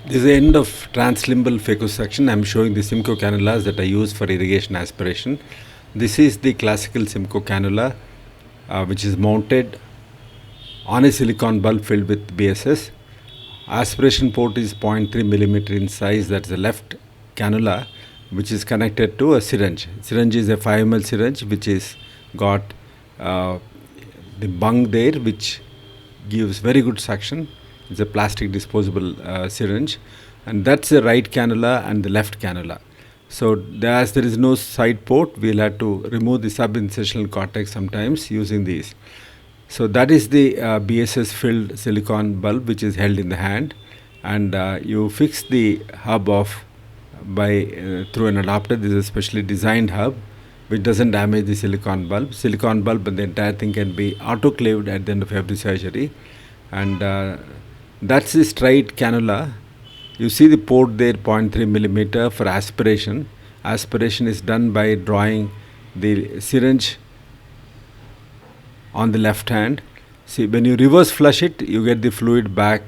This is the end of translimbal phacosuction. I am showing the Simcoe cannulas that I use for irrigation aspiration. This is the classical Simcoe cannula, which is mounted on a silicon bulb filled with BSS. Aspiration port is 0.3 millimeter in size. That's the left cannula, which is connected to a syringe. Syringe is a 5 ml syringe, which is got the bung there, which gives very good suction. It's a plastic disposable syringe, and that's the right cannula and the left cannula. So as there is no side port, we'll have to remove the subincisional cortex sometimes using these. So that is the BSS filled silicon bulb, which is held in the hand, and you fix the hub off by through an adapter. This is a specially designed hub which doesn't damage the silicon bulb. Silicon bulb and the entire thing can be autoclaved at the end of every surgery, and that's the straight cannula. You see the port there, 0.3 millimeter for aspiration. Aspiration is done by drawing the syringe on the left hand. See, when you reverse flush it, you get the fluid back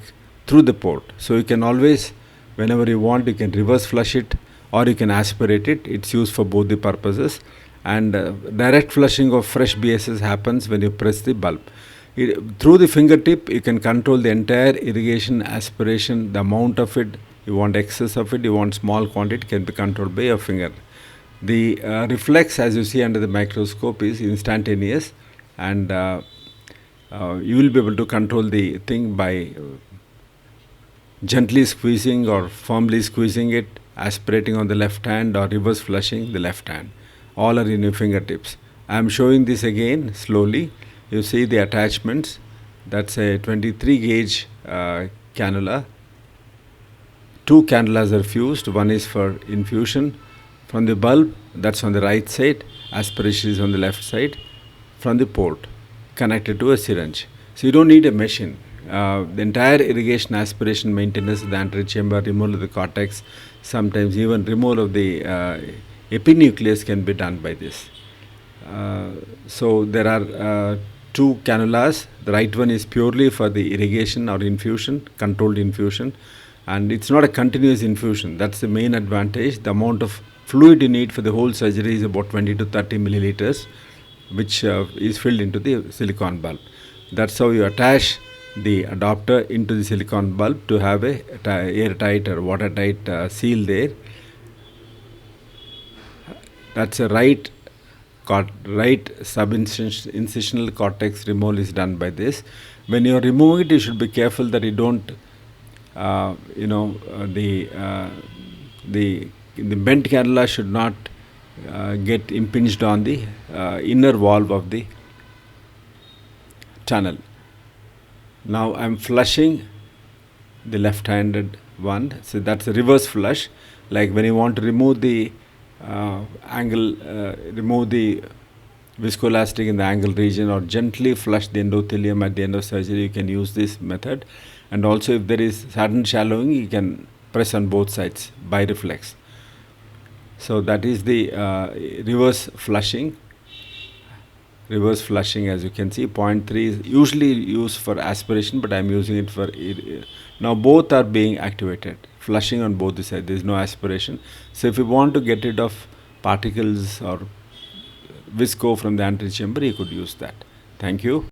through the port. So you can always, whenever you want, you can reverse flush it or you can aspirate it. It's used for both the purposes. And direct flushing of fresh BSS happens when you press the bulb. Through the fingertip, you can control the entire irrigation aspiration, the amount of it. You want excess of it, you want small quantity, can be controlled by your finger. The reflex, as you see under the microscope, is instantaneous, and you will be able to control the thing by gently squeezing or firmly squeezing it, aspirating on the left hand, or reverse flushing the left hand. All are in your fingertips. I am showing this again slowly. You see the attachments. That's a 23 gauge cannula. Two cannulas are fused. One is for infusion from the bulb, that's on the right side. Aspiration is on the left side from the port connected to a syringe. So you don't need a machine. The entire irrigation aspiration maintenance of the anterior chamber, removal of the cortex, sometimes even removal of the epinucleus can be done by this. So there are two cannulas. The right one is purely for the irrigation or infusion, controlled infusion, and it's not a continuous infusion. That's the main advantage. The amount of fluid you need for the whole surgery is about 20 to 30 milliliters, which is filled into the silicon bulb. That's how you attach the adapter into the silicon bulb to have a airtight or watertight seal there. That's a right subincisional cortex removal is done by this. When you are removing it, you should be careful that you don't, the bent cannula should not get impinged on the inner valve of the tunnel. Now I am flushing the left-handed one. So that's a reverse flush. Like when you want to remove the remove the viscoelastic in the angle region, or gently flush the endothelium at the end of surgery, you can use this method. And also if there is sudden shallowing, you can press on both sides by reflex. So that is the reverse flushing. Reverse flushing, as you can see, 0.3 is usually used for aspiration, but I am using it for now both are being activated, flushing on both the sides. There is no aspiration. So if you want to get rid of particles or visco from the anterior chamber, you could use that. Thank you.